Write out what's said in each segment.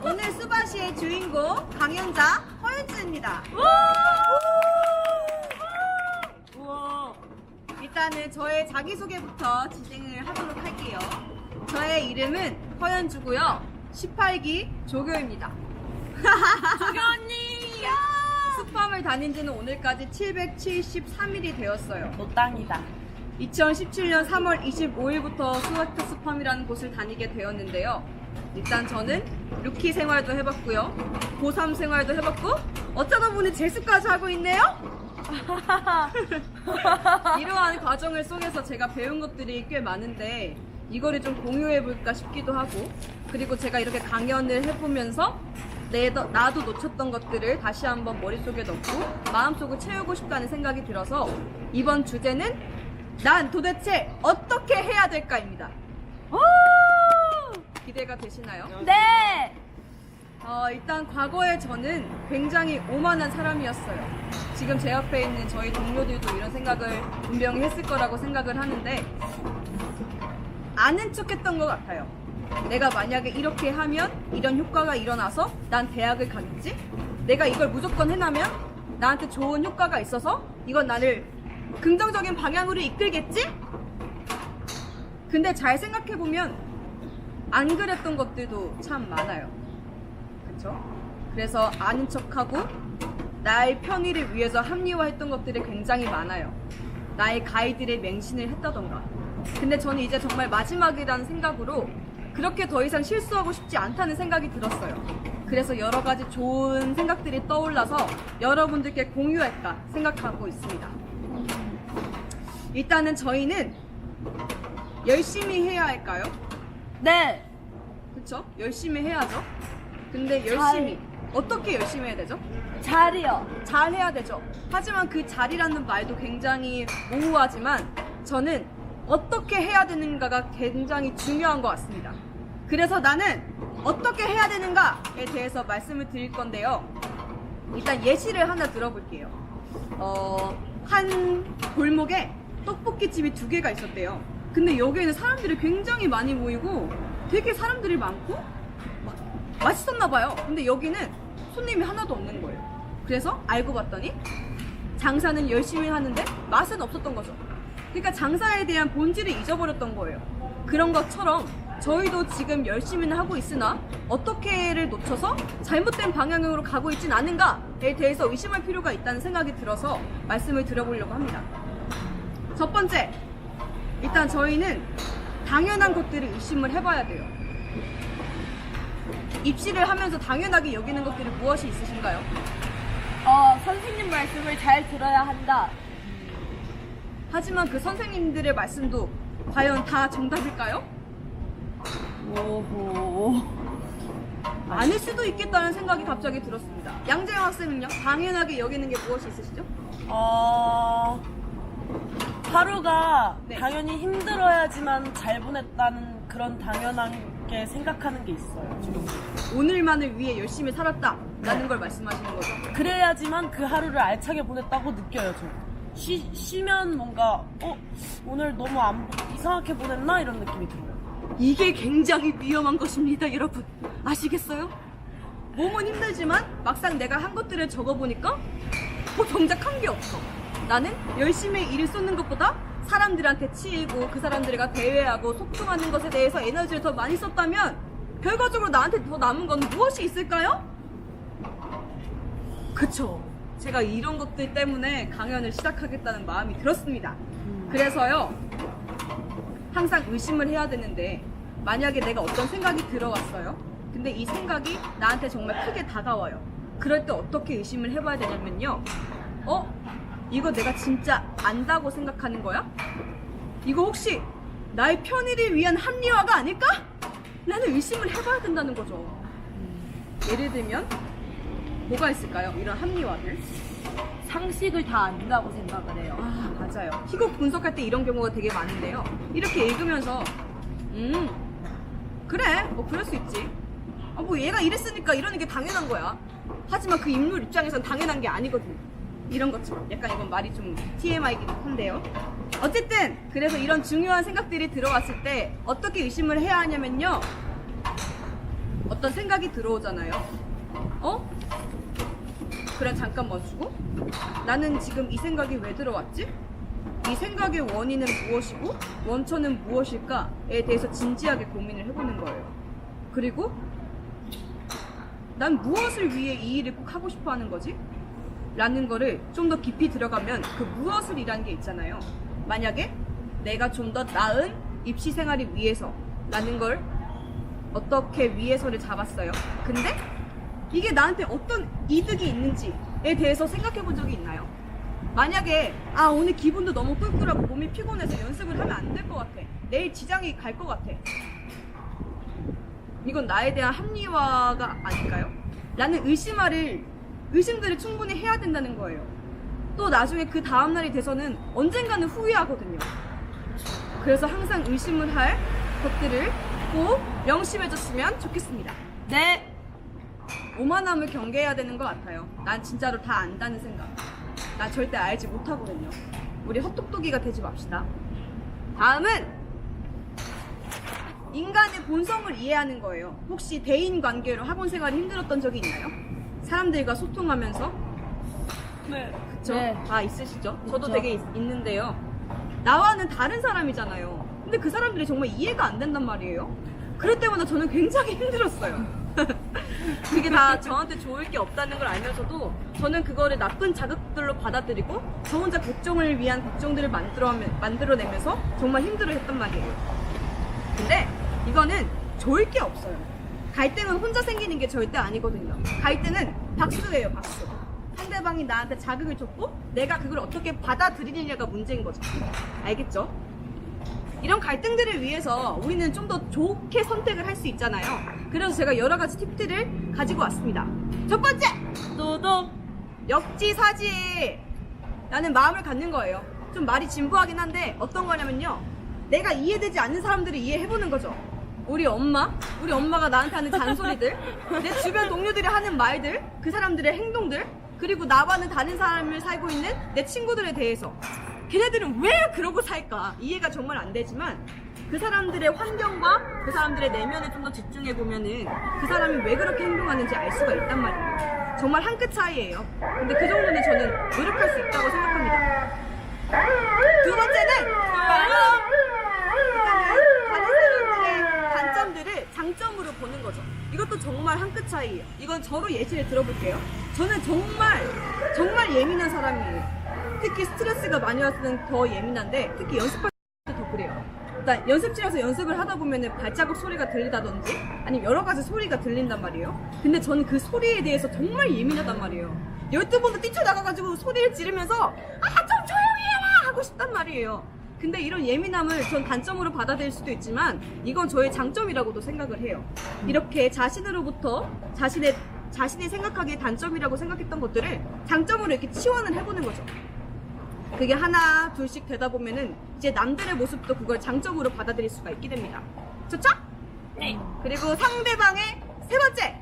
오늘 수바시의 주인공 강연자 허윤주입니다. 우와. 일단은 저의 자기소개부터 진행을 하도록 할게요. 저의 이름은 허연주고요. 18기 조교입니다. 조교 언니. 스팜을 다닌 지는 오늘까지 773일이 되었어요. 너 땅이다. 2017년 3월 25일부터 스와트 스팜이라는 곳을 다니게 되었는데요. 일단 저는 루키 생활도 해봤고요. 고3 생활도 해봤고 어쩌다 보니 재수까지 하고 있네요. 이러한 과정을 속에서 제가 배운 것들이 꽤 많은데 이거를 좀 공유해볼까 싶기도 하고, 그리고 제가 이렇게 강연을 해보면서 나도 놓쳤던 것들을 다시 한번 머릿속에 넣고 마음속을 채우고 싶다는 생각이 들어서 이번 주제는 난 도대체 어떻게 해야 될까입니다. 기대가 되시나요? 네. 일단 과거에 저는 굉장히 오만한 사람이었어요. 지금 제 옆에 있는 저희 동료들도 이런 생각을 분명히 했을 거라고 생각을 하는데 아는 척 했던 것 같아요. 내가 만약에 이렇게 하면 이런 효과가 일어나서 난 대학을 가겠지? 내가 이걸 무조건 해나면 나한테 좋은 효과가 있어서 이건 나를 긍정적인 방향으로 이끌겠지? 근데 잘 생각해보면 안 그랬던 것들도 참 많아요. 그쵸? 그래서 아는 척하고 나의 편의를 위해서 합리화했던 것들이 굉장히 많아요. 나의 가이드를 맹신을 했다던가. 근데 저는 이제 정말 마지막이라는 생각으로 그렇게 더 이상 실수하고 싶지 않다는 생각이 들었어요. 그래서 여러 가지 좋은 생각들이 떠올라서 여러분들께 공유할까 생각하고 있습니다. 일단은 저희는 열심히 해야 할까요? 네. 그쵸? 열심히 해야죠. 근데 열심히 어떻게 열심히 해야 되죠? 잘이요. 잘 해야 되죠. 하지만 그 잘이라는 말도 굉장히 모호하지만 저는 어떻게 해야 되는가가 굉장히 중요한 것 같습니다. 그래서 나는 어떻게 해야 되는가에 대해서 말씀을 드릴 건데요. 일단 예시를 하나 들어볼게요. 한 골목에 떡볶이집이 2개가 있었대요. 근데 여기에는 사람들이 굉장히 많이 모이고 되게 사람들이 많고 맛있었나 봐요. 근데 여기는 손님이 하나도 없는 거예요. 그래서 알고 봤더니 장사는 열심히 하는데 맛은 없었던 거죠. 그러니까 장사에 대한 본질을 잊어버렸던 거예요. 그런 것처럼 저희도 지금 열심히는 하고 있으나 어떻게를 놓쳐서 잘못된 방향으로 가고 있진 않은가에 대해서 의심할 필요가 있다는 생각이 들어서 말씀을 드려보려고 합니다. 첫 번째, 일단 저희는 당연한 것들을 의심을 해봐야 돼요. 입시를 하면서 당연하게 여기는 것들이 무엇이 있으신가요? 선생님 말씀을 잘 들어야 한다. 하지만 그 선생님들의 말씀도 과연 다 정답일까요? 오호. 아닐 수도 있겠다는 생각이 갑자기 들었습니다. 양재영 학생은요? 당연하게 여기는 게 무엇이 있으시죠? 하루가 네. 당연히 힘들어야지만 잘 보냈다는 그런 당연하게 생각하는 게 있어요. 지금. 오늘만을 위해 열심히 살았다라는 걸 말씀하시는 거죠. 그래야지만 그 하루를 알차게 보냈다고 느껴요. 저. 쉬면 뭔가 오늘 너무 이상하게 보냈나 이런 느낌이 들어요. 이게 굉장히 위험한 것입니다, 여러분. 아시겠어요? 몸은 힘들지만 막상 내가 한 것들을 적어보니까 정작 한 게 없어. 나는 열심히 일을 쏟는 것보다 사람들한테 치이고 그 사람들과 대회하고 소통하는 것에 대해서 에너지를 더 많이 썼다면 결과적으로 나한테 더 남은 건 무엇이 있을까요? 그쵸. 제가 이런 것들 때문에 강연을 시작하겠다는 마음이 들었습니다. 그래서요, 항상 의심을 해야 되는데 만약에 내가 어떤 생각이 들어왔어요. 근데 이 생각이 나한테 정말 크게 다가와요. 그럴 때 어떻게 의심을 해봐야 되냐면요. 이거 내가 진짜 안다고 생각하는 거야? 이거 혹시 나의 편의를 위한 합리화가 아닐까? 라는 의심을 해봐야 된다는 거죠. 예를 들면 뭐가 있을까요? 이런 합리화들. 상식을 다 안다고 생각을 해요. 맞아요. 희곡 분석할 때 이런 경우가 되게 많은데요. 이렇게 읽으면서 그래, 뭐 그럴 수 있지. 뭐 얘가 이랬으니까 이러는 게 당연한 거야. 하지만 그 인물 입장에선 당연한 게 아니거든. 이런 것처럼. 약간 이건 말이 좀 TMI이긴 한데요. 어쨌든 그래서 이런 중요한 생각들이 들어왔을 때 어떻게 의심을 해야 하냐면요. 어떤 생각이 들어오잖아요. 그럼 잠깐 멈추고 나는 지금 이 생각이 왜 들어왔지? 이 생각의 원인은 무엇이고 원천은 무엇일까에 대해서 진지하게 고민을 해보는 거예요. 그리고 난 무엇을 위해 이 일을 꼭 하고 싶어 하는 거지? 라는 거를 좀 더 깊이 들어가면 그 무엇을 이라는 게 있잖아요. 만약에 내가 좀 더 나은 입시 생활을 위해서 라는 걸 어떻게 위해서를 잡았어요. 근데 이게 나한테 어떤 이득이 있는지에 대해서 생각해 본 적이 있나요? 만약에 오늘 기분도 너무 꿀꿀하고 몸이 피곤해서 연습을 하면 안 될 것 같아. 내일 지장이 갈 것 같아. 이건 나에 대한 합리화가 아닐까요? 라는 의심들을 충분히 해야 된다는 거예요. 또 나중에 그 다음날이 돼서는 언젠가는 후회하거든요. 그래서 항상 의심을 할 것들을 꼭 명심해줬으면 좋겠습니다. 네. 오만함을 경계해야 되는 것 같아요. 난 진짜로 다 안다는 생각. 난 절대 알지 못하거든요. 우리 헛똑똑이가 되지 맙시다. 다음은 인간의 본성을 이해하는 거예요. 혹시 대인관계로 학원 생활이 힘들었던 적이 있나요? 사람들과 소통하면서? 네. 그쵸? 네. 다 있으시죠? 저도 있죠. 되게 있는데요. 나와는 다른 사람이잖아요. 근데 그 사람들이 정말 이해가 안 된단 말이에요. 그럴 때마다 저는 굉장히 힘들었어요. 그게 다 저한테 좋을 게 없다는 걸 알면서도 저는 그거를 나쁜 자극들로 받아들이고 저 혼자 걱정을 위한 걱정들을 만들어내면서 정말 힘들어했단 말이에요. 근데 이거는 좋을 게 없어요. 갈등은 혼자 생기는 게 절대 아니거든요. 갈등은 박수예요, 박수. 상대방이 나한테 자극을 줬고 내가 그걸 어떻게 받아들이느냐가 문제인 거죠. 알겠죠? 이런 갈등들을 위해서 우리는 좀 더 좋게 선택을 할 수 있잖아요. 그래서 제가 여러 가지 팁들을 가지고 왔습니다. 첫 번째! 노동. 역지사지! 라는 마음을 갖는 거예요. 좀 말이 진부하긴 한데 어떤 거냐면요. 내가 이해되지 않는 사람들을 이해해보는 거죠. 우리 엄마가 나한테 하는 잔소리들, 내 주변 동료들이 하는 말들, 그 사람들의 행동들, 그리고 나와는 다른 삶을 살고 있는 내 친구들에 대해서 걔네들은 왜 그러고 살까? 이해가 정말 안 되지만 그 사람들의 환경과 그 사람들의 내면에 좀 더 집중해보면은 그 사람이 왜 그렇게 행동하는지 알 수가 있단 말이에요. 정말 한 끗 차이예요. 근데 그 정도는 저는 노력할 수 있다고 생각합니다. 두 번째는 다른 사람들의 단점들을 장점으로 보는 거죠. 이것도 정말 한 끗 차이예요. 이건 저로 예시를 들어볼게요. 저는 정말 예민한 사람이에요. 특히 스트레스가 많이 왔을 땐 더 예민한데 특히 연습할 때 더 그래요. 일단 연습실에서 연습을 하다 보면 발자국 소리가 들리다든지 아니면 여러 가지 소리가 들린단 말이에요. 근데 저는 그 소리에 대해서 정말 예민하단 말이에요. 12번도 뛰쳐나가가지고 소리를 지르면서 좀 조용히 해라! 하고 싶단 말이에요. 근데 이런 예민함을 전 단점으로 받아들일 수도 있지만 이건 저의 장점이라고도 생각을 해요. 이렇게 자신으로부터 자신이 생각하기에 단점이라고 생각했던 것들을 장점으로 이렇게 치환을 해보는 거죠. 그게 하나 둘씩 되다 보면은 이제 남들의 모습도 그걸 장점으로 받아들일 수가 있게 됩니다. 좋죠? 네. 그리고 상대방의 세 번째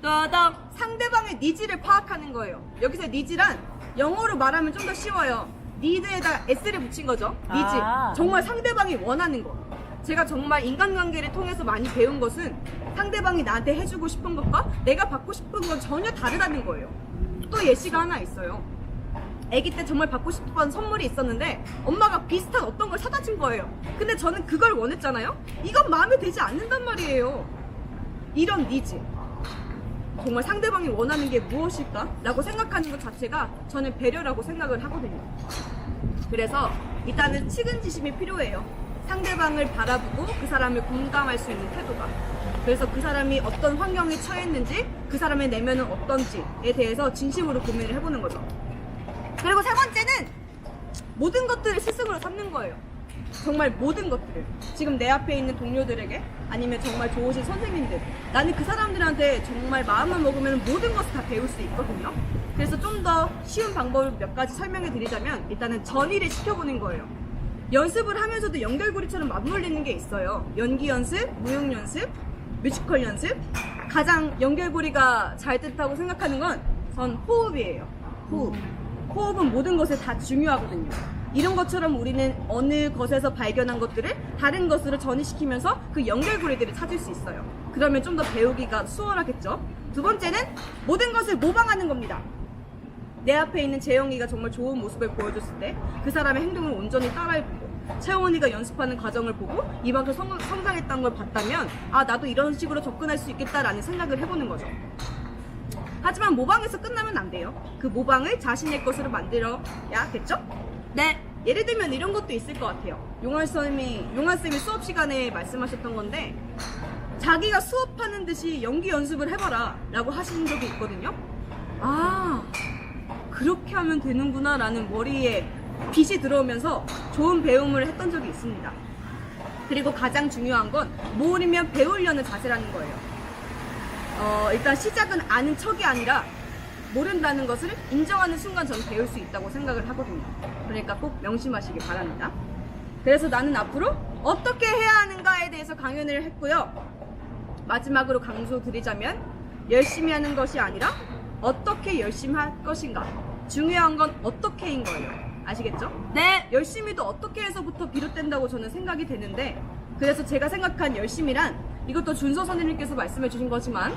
노동. 상대방의 니즈를 파악하는 거예요. 여기서 니즈란 영어로 말하면 좀 더 쉬워요. 니드에다 S를 붙인 거죠. 니즈. 정말 상대방이 원하는 거. 제가 정말 인간관계를 통해서 많이 배운 것은 상대방이 나한테 해주고 싶은 것과 내가 받고 싶은 건 전혀 다르다는 거예요. 또 예시가 하나 있어요. 아기 때 정말 받고 싶은 선물이 있었는데 엄마가 비슷한 어떤 걸 사다 준 거예요. 근데 저는 그걸 원했잖아요. 이건 마음에 들지 않는단 말이에요. 이런 니즈. 정말 상대방이 원하는 게 무엇일까? 라고 생각하는 것 자체가 저는 배려라고 생각을 하거든요. 그래서 일단은 측은지심이 필요해요. 상대방을 바라보고 그 사람을 공감할 수 있는 태도가. 그래서 그 사람이 어떤 환경에 처했는지 그 사람의 내면은 어떤지에 대해서 진심으로 고민을 해보는 거죠. 그리고 세 번째는 모든 것들을 스승으로 삼는 거예요. 정말 모든 것들을. 지금 내 앞에 있는 동료들에게 아니면 정말 좋으신 선생님들, 나는 그 사람들한테 정말 마음만 먹으면 모든 것을 다 배울 수 있거든요. 그래서 좀 더 쉬운 방법을 몇 가지 설명해 드리자면 일단은 전이를 시켜보는 거예요. 연습을 하면서도 연결고리처럼 맞물리는 게 있어요. 연기 연습, 무용 연습, 뮤지컬 연습. 가장 연결고리가 잘 됐다고 생각하는 건 전 호흡이에요. 호흡. 호흡은 모든 것에 다 중요하거든요. 이런 것처럼 우리는 어느 것에서 발견한 것들을 다른 것으로 전이시키면서 그 연결고리들을 찾을 수 있어요. 그러면 좀 더 배우기가 수월하겠죠. 두 번째는 모든 것을 모방하는 겁니다. 내 앞에 있는 재영이가 정말 좋은 모습을 보여줬을 때 그 사람의 행동을 온전히 따라해보고, 채원이가 연습하는 과정을 보고 이만큼 성장했다는 걸 봤다면 아, 나도 이런 식으로 접근할 수 있겠다라는 생각을 해보는 거죠. 하지만 모방에서 끝나면 안 돼요. 그 모방을 자신의 것으로 만들어야겠죠? 네. 예를 들면 이런 것도 있을 것 같아요. 용환쌤이 수업 시간에 말씀하셨던 건데, 자기가 수업하는 듯이 연기 연습을 해봐라 라고 하신 적이 있거든요. 아, 그렇게 하면 되는구나 라는 머리에 빛이 들어오면서 좋은 배움을 했던 적이 있습니다. 그리고 가장 중요한 건 모르면 배우려는 자세라는 거예요. 일단 시작은 아는 척이 아니라 모른다는 것을 인정하는 순간 저는 배울 수 있다고 생각을 하거든요. 그러니까 꼭 명심하시길 바랍니다. 그래서 나는 앞으로 어떻게 해야 하는가에 대해서 강연을 했고요. 마지막으로 강조드리자면 열심히 하는 것이 아니라 어떻게 열심히 할 것인가. 중요한 건 어떻게인 거예요. 아시겠죠? 네. 열심히도 어떻게 해서부터 비롯된다고 저는 생각이 되는데, 그래서 제가 생각한 열심이란, 이것도 준서 선생님께서 말씀해 주신 거지만,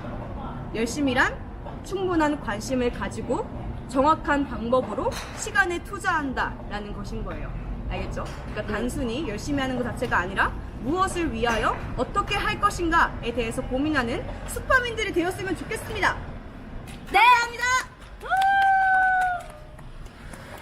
열심이란 충분한 관심을 가지고 정확한 방법으로 시간을 투자한다 라는 것인 거예요. 알겠죠? 그러니까 단순히 열심히 하는 것 자체가 아니라 무엇을 위하여 어떻게 할 것인가에 대해서 고민하는 슈퍼민들이 되었으면 좋겠습니다. 네. 감사합니다.